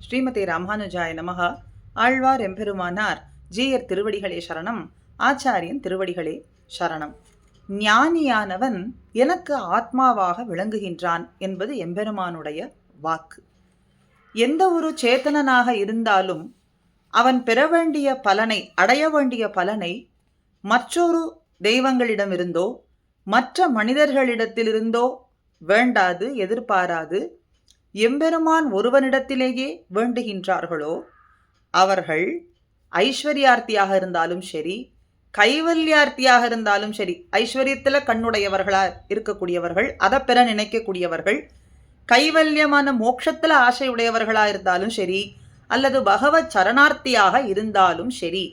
ஸ்ரீமதே ராமானுஜாய நமக. ஆழ்வார் எம்பெருமானார் ஜீயர் திருவடிகளே சரணம். ஆச்சாரியன் திருவடிகளே சரணம். ஞானியானவன் எனக்கு ஆத்மாவாக விளங்குகின்றான் என்பது எம்பெருமானுடைய வாக்கு. எந்த ஒரு சேத்தனனாக இருந்தாலும் அவன் பெற வேண்டிய பலனை, அடைய வேண்டிய பலனை மற்றொரு தெய்வங்களிடமிருந்தோ மற்ற மனிதர்களிடத்திலிருந்தோ வேண்டாது, எதிர்பாராது எம்பெருமான் ஒருவனிடத்திலேயே வேண்டுகின்றார்களோ அவர்கள் ஐஸ்வர்யார்த்தியாக இருந்தாலும் சரி, கைவல்யார்த்தியாக இருந்தாலும் சரி, ஐஸ்வர்யத்தில் கண்ணுடையவர்களாக இருக்கக்கூடியவர்கள், அதை பெற நினைக்கக்கூடியவர்கள், கைவல்யமான மோட்சத்தில் ஆசை உடையவர்களாக இருந்தாலும் சரி, அல்லது பகவத் சரணார்த்தியாக இருந்தாலும் சரி,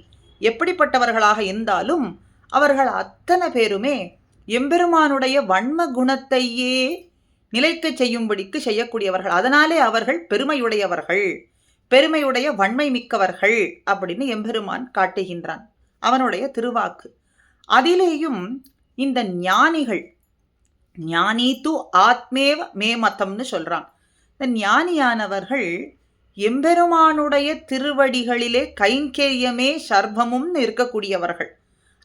எப்படிப்பட்டவர்களாக இருந்தாலும் அவர்கள் அத்தனை பேருமே எம்பெருமானுடைய வன்ம குணத்தையே நிலைக்க செய்யும்படிக்கு செய்யக்கூடியவர்கள். அதனாலே அவர்கள் பெருமையுடையவர்கள், பெருமையுடைய வன்மை மிக்கவர்கள் அப்படின்னு எம்பெருமான் காட்டுகின்றான், அவனுடைய திருவாக்கு. அதிலேயும் இந்த ஞானிகள், ஞானி து ஆத்மேவ மே மதம்னு சொல்றான். இந்த ஞானியானவர்கள் எம்பெருமானுடைய திருவடிகளிலே கைங்கரியமே சர்வமும்னு இருக்கக்கூடியவர்கள்,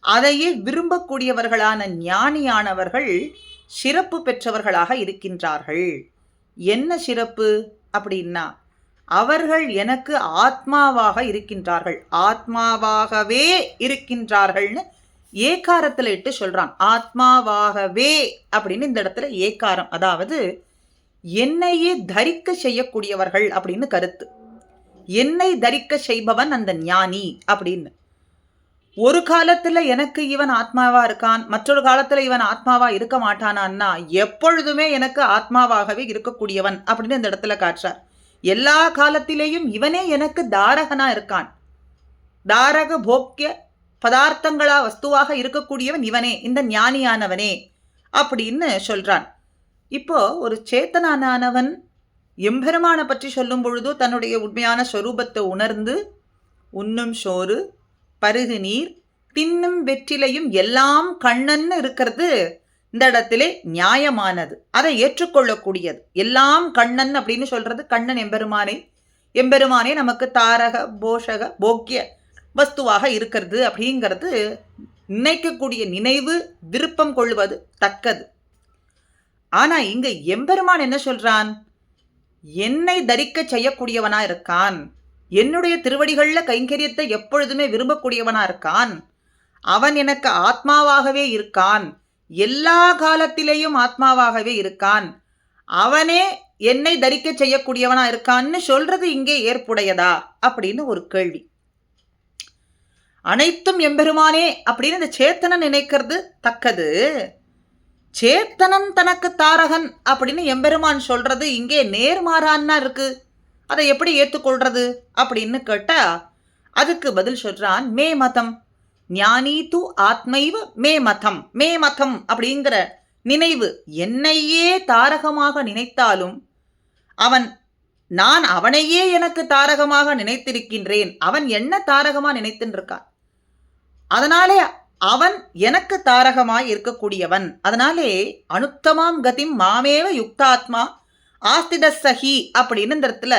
அதையே விரும்பக்கூடியவர்களான ஞானியானவர்கள் சிறப்பு பெற்றவர்களாக இருக்கின்றார்கள். என்ன சிறப்பு அப்படின்னா, அவர்கள் எனக்கு ஆத்மாவாக இருக்கின்றார்கள், ஆத்மாவாகவே இருக்கின்றார்கள்னு ஏகாரத்தில் இட்டு சொல்றான். ஆத்மாவாகவே அப்படின்னு இந்த இடத்துல ஏகாரம், அதாவது என்னையே தரிக்க செய்யக்கூடியவர்கள் அப்படின்னு கருத்து. என்னை தரிக்க செய்பவன் அந்த ஞானி அப்படின்னு. ஒரு காலத்துல எனக்கு இவன் ஆத்மாவா இருக்கான், மற்றொரு காலத்துல இவன் ஆத்மாவா இருக்க மாட்டானான்னா எப்பொழுதுமே எனக்கு ஆத்மாவாகவே இருக்கக்கூடியவன் அப்படின்னு இந்த இடத்துல காட்டுறார். எல்லா காலத்திலேயும் இவனே எனக்கு தாரகனா இருக்கான், தாரக போக்கிய பதார்த்தங்களா வஸ்துவாக இருக்கக்கூடியவன் இவனே, இந்த ஞானியானவனே அப்படின்னு சொல்றான். இப்போ ஒரு சேத்தனானவன் எம்பெருமான பற்றி சொல்லும் பொழுதோ தன்னுடைய உண்மையான ஸ்வரூபத்தை உணர்ந்து உண்ணும் சோறு, பருகு நீர், தின்னும் வெற்றிலையும் எல்லாம் கண்ணன்னு இருக்கிறது இந்த இடத்திலே நியாயமானது, அதை ஏற்றுக்கொள்ளக்கூடியது. எல்லாம் கண்ணன் அப்படின்னு சொல்றது கண்ணன் எம்பெருமானே, எம்பெருமானே நமக்கு தாரக போஷக போக்கிய வஸ்துவாக இருக்கிறது அப்படிங்கிறது நினைக்கக்கூடிய நினைவு, விருப்பம் கொள்வது தக்கது. ஆனா இங்க எம்பெருமான் என்ன சொல்றான்? என்னை தரிக்க செய்யக்கூடியவனா இருக்கான், என்னுடைய திருவடிகள்ல கைங்கரியத்தை எப்பொழுதுமே விரும்பக்கூடியவனா இருக்கான், அவன் எனக்கு ஆத்மாவாகவே இருக்கான், எல்லா காலத்திலேயும் ஆத்மாவாகவே இருக்கான், அவனே என்னை தரிக்க செய்யக்கூடியவனா இருக்கான்னு சொல்றது இங்கே ஏற்புடையதா அப்படின்னு ஒரு கேள்வி. அனைத்தும் எம்பெருமானே அப்படின்னு இந்த சேத்தனன் நினைக்கிறது தக்கது. சேத்தனன் தனக்கு தாரகன் அப்படின்னு எம்பெருமான் சொல்றது இங்கே நேர்மாறான்னா இருக்கு. அதை எப்படி ஏற்றுக்கொள்றது அப்படின்னு கேட்டா அதுக்கு பதில் சொல்றான், மே மதம் ஞானி து ஆத்மைவ மே மதம். மே மதம் அப்படிங்கிற நினைவு, என்னையே தாரகமாக நினைத்தாலும் அவன், நான் அவனையே எனக்கு தாரகமாக நினைத்திருக்கின்றேன், அவன் என்ன தாரகமாக நினைத்துன்னு இருக்கான், அதனாலே அவன் எனக்கு தாரகமாய் இருக்கக்கூடியவன். அதனாலே அனுத்தமாம் கதிம் மாமேவ யுக்தாத்மா ஆஸ்தித சஹி அப்படின்னு இந்த இடத்துல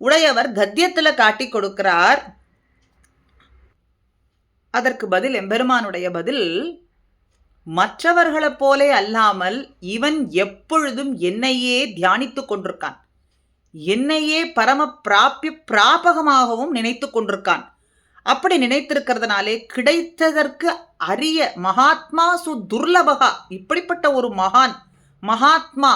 உடையவர் கத்தியத்துல காட்டி கொடுக்கிறார். அதற்கு பதில் எம்பெருமானுடைய பதில், மற்றவர்களைப் போலே அல்லாமல் இவன் எப்பொழுதும் என்னையே தியானித்து கொண்டிருக்கான், என்னையே பரம பிராபகமாகவும் நினைத்து கொண்டிருக்கான். அப்படி நினைத்திருக்கிறதுனாலே கிடைத்ததற்கு அரிய மகாத்மா துர்லபகா, இப்படிப்பட்ட ஒரு மகான் மகாத்மா,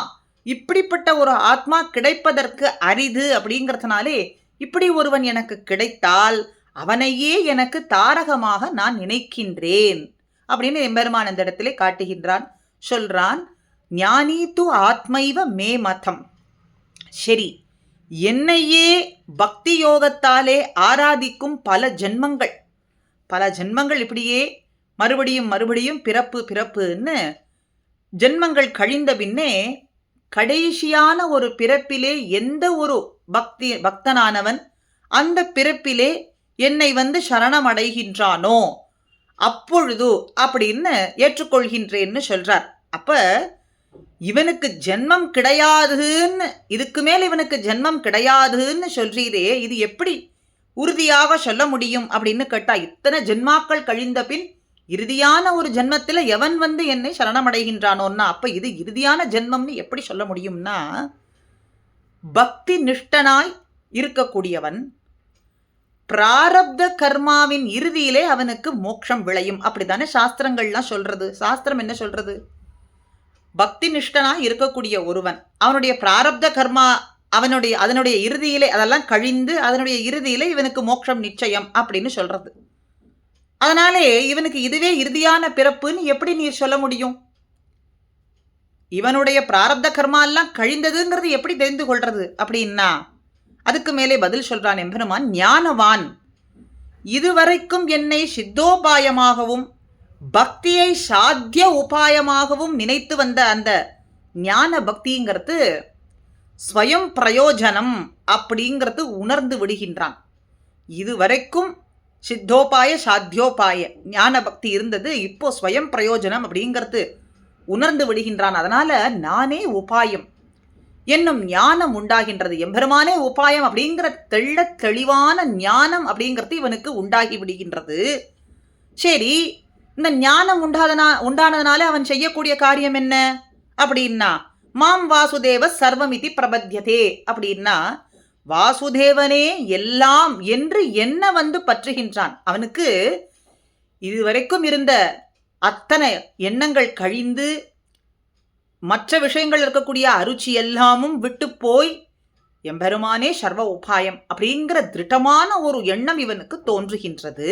இப்படிப்பட்ட ஒரு ஆத்மா கிடைப்பதற்கு அரிது. அப்படிங்கிறதுனாலே இப்படி ஒருவன் எனக்கு கிடைத்தால் அவனையே எனக்கு தாரகமாக நான் நினைக்கின்றேன் அப்படின்னு எம்பெருமான் இந்த இடத்திலே காட்டுகின்றான், சொல்றான். ஞானி து ஆத்மைவ மே மதம். சரி, என்னையே பக்தி யோகத்தாலே ஆராதிக்கும் பல ஜென்மங்கள் இப்படியே மறுபடியும் மறுபடியும் பிறப்பு பிறப்புன்னு ஜென்மங்கள் கழிந்த பின்னே கடைசியான ஒரு பிறப்பிலே எந்த ஒரு பக்தனானவன் அந்த பிறப்பிலே என்னை சரணம் அடைகின்றானோ அப்பொழுது அப்படின்னு ஏற்றுக்கொள்கின்றேன்னு சொல்றார். அப்ப இவனுக்கு ஜென்மம் கிடையாதுன்னு, இதுக்கு மேல் இவனுக்கு ஜென்மம் கிடையாதுன்னு சொல்றீரே, இது எப்படி உறுதியாக சொல்ல முடியும் அப்படின்னு கேட்டா, இத்தனை ஜென்மாக்கள் கழிந்த பின் இறுதியான ஒரு ஜென்மத்தில் எவன் என்னை சரணமடைகின்றானோன்னா, அப்ப இது இறுதியான ஜென்மம்னு எப்படி சொல்ல முடியும்னா, பக்தி நிஷ்டனாய் இருக்கக்கூடியவன் பிராரப்த கர்மாவின் இறுதியிலே அவனுக்கு மோட்சம் விளையும். அப்படித்தானே சாஸ்திரங்கள்லாம் சொல்றது. சாஸ்திரம் என்ன சொல்றது? பக்தி நிஷ்டனாய் இருக்கக்கூடிய ஒருவன் அவனுடைய பிராரப்த கர்மா அதனுடைய இறுதியிலே அதெல்லாம் கழிந்து அதனுடைய இறுதியிலே இவனுக்கு மோட்சம் நிச்சயம் அப்படின்னு சொல்றது. அதனாலே இவனுக்கு இதுவே இறுதியான பிறப்புன்னு எப்படி நீ சொல்ல முடியும்? இவனுடைய பிராரப்த கர்மா எல்லாம் கழிந்ததுங்கிறது எப்படி தெரிந்து கொள்றது அப்படின்னா, அதுக்கு மேலே பதில் சொல்றான் எம்பெருமான். ஞானவான் இதுவரைக்கும் என்னை சித்தோபாயமாகவும் பக்தியை சாத்திய உபாயமாகவும் நினைத்து வந்த அந்த ஞான பக்திங்கிறது ஸ்வயம் பிரயோஜனம் அப்படிங்கிறது உணர்ந்து விடுகின்றான். இதுவரைக்கும் சித்தோபாய சாத்தியோபாய ஞான பக்தி இருந்தது, இப்போ ஸ்வயம் பிரயோஜனம் அப்படிங்கிறது உணர்ந்து விடுகின்றான். அதனால நானே உபாயம் என்னும் ஞானம் உண்டாகின்றது. எம்பெருமானே உபாயம் அப்படிங்கிற தெளிவான ஞானம் அப்படிங்கிறது இவனுக்கு உண்டாகி விடுகின்றது. சரி, இந்த ஞானம் உண்டானதுனால அவன் செய்யக்கூடிய காரியம் என்ன அப்படின்னா, மாம் வாசுதேவ சர்வமிதி பிரபத்யதே அப்படின்னா, வாசுதேவனே எல்லாம் என்று என்ன பற்றுகின்றான். அவனுக்கு இதுவரைக்கும் இருந்த அத்தனை எண்ணங்கள் கழிந்து மற்ற விஷயங்கள் இருக்கக்கூடிய அருச்சி எல்லாமும் விட்டு போய் எம்பெருமானே சர்வ உபாயம் அப்படிங்கிற திருட்டமான ஒரு எண்ணம் இவனுக்கு தோன்றுகின்றது.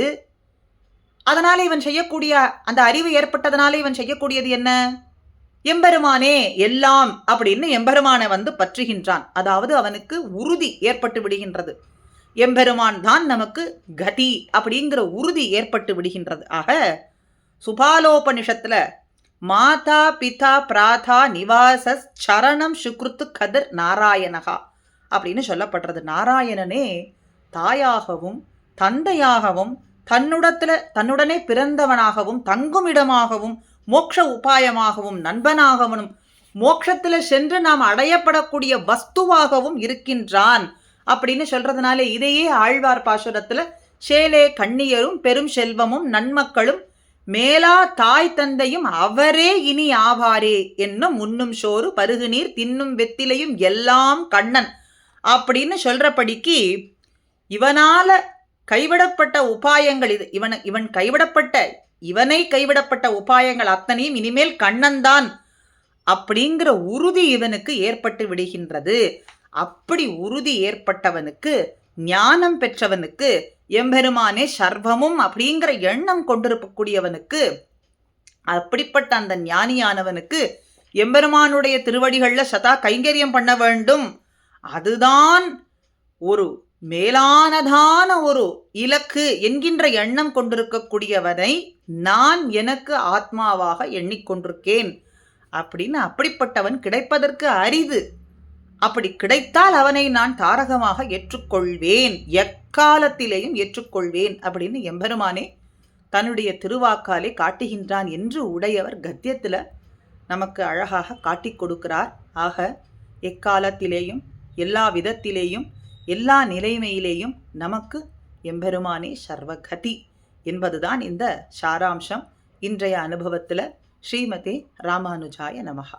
அதனால இவன் செய்யக்கூடிய அந்த அறிவு ஏற்பட்டதனால இவன் செய்யக்கூடியது என்ன? எம்பெருமானே எல்லாம் அப்படின்னு எம்பெருமானை பற்றுகின்றான். அதாவது அவனுக்கு உறுதி ஏற்பட்டு விடுகின்றது. எம்பெருமான் தான் நமக்கு கதி அப்படிங்கிற உறுதி ஏற்பட்டு விடுகின்றது. ஆக சுபாலோபனிஷத்துல மாதா பிதா பிராதா நிவாச சரணம் சுக்ருத்து கதிர் நாராயணகா அப்படின்னு சொல்லப்படுறது. நாராயணனே தாயாகவும் தந்தையாகவும் தன்னுடனே பிறந்தவனாகவும் தங்குமிடமாகவும் மோட்ச உபாயமாகவும் நண்பனாகவும் மோட்சத்தில் சென்று நாம் அடையப்படக்கூடிய வஸ்துவாகவும் இருக்கின்றான் அப்படின்னு சொல்றதுனால இதையே ஆழ்வார் பாசுரத்துல சேலே கண்ணியரும் பெரும் செல்வமும் நன்மக்களும் மேலா தாய் தந்தையும் அவரே இனி ஆவாரே என்னும் உண்ணும் சோறு பருகு நீர் தின்னும் வெத்திலையும் எல்லாம் கண்ணன் அப்படின்னு சொல்றபடிக்கு இவனால கைவிடப்பட்ட உபாயங்கள் இது இவனை கைவிடப்பட்ட உபாயங்கள் அத்தனையும் இனிமேல் கண்ணன்தான் அப்படிங்கிற உறுதி இவனுக்கு ஏற்பட்டு விடுகின்றது. அப்படி உறுதி ஏற்பட்டவனுக்கு, ஞானம் பெற்றவனுக்கு, எம்பெருமானே சர்வமும் அப்படிங்கிற எண்ணம் கொண்டிருக்கக்கூடியவனுக்கு, அப்படிப்பட்ட அந்த ஞானியானவனுக்கு எம்பெருமானுடைய திருவடிகள்ல சதா கைங்கரியம் பண்ண வேண்டும். அதுதான் ஒரு மேலானதான ஒரு இலக்கு என்கின்ற எண்ணம் கொண்டிருக்கக்கூடியவனை நான் எனக்கு ஆத்மாவாக எண்ணிக்கொண்டிருக்கேன் அப்படின்னு அப்படிப்பட்டவன் கிடைப்பதற்கு அரிது. அப்படி கிடைத்தால் அவனை நான் தாரகமாக ஏற்றுக்கொள்வேன், எக்காலத்திலேயும் ஏற்றுக்கொள்வேன் அப்படின்னு எம்பெருமானே தன்னுடைய திருவாக்காலே காட்டுகின்றான் என்று உடையவர் கத்தியத்துல நமக்கு அழகாக காட்டிக் கொடுக்கிறார். ஆக எக்காலத்திலேயும் எல்லா விதத்திலேயும் எல்லா நிலைமையிலேயும் நமக்கு எம்பெருமானே சர்வகதி என்பதுதான் இந்த சாராம்சம். இன்றைய அனுபவத்தில் ஸ்ரீமதே ராமானுஜாய நமஹா.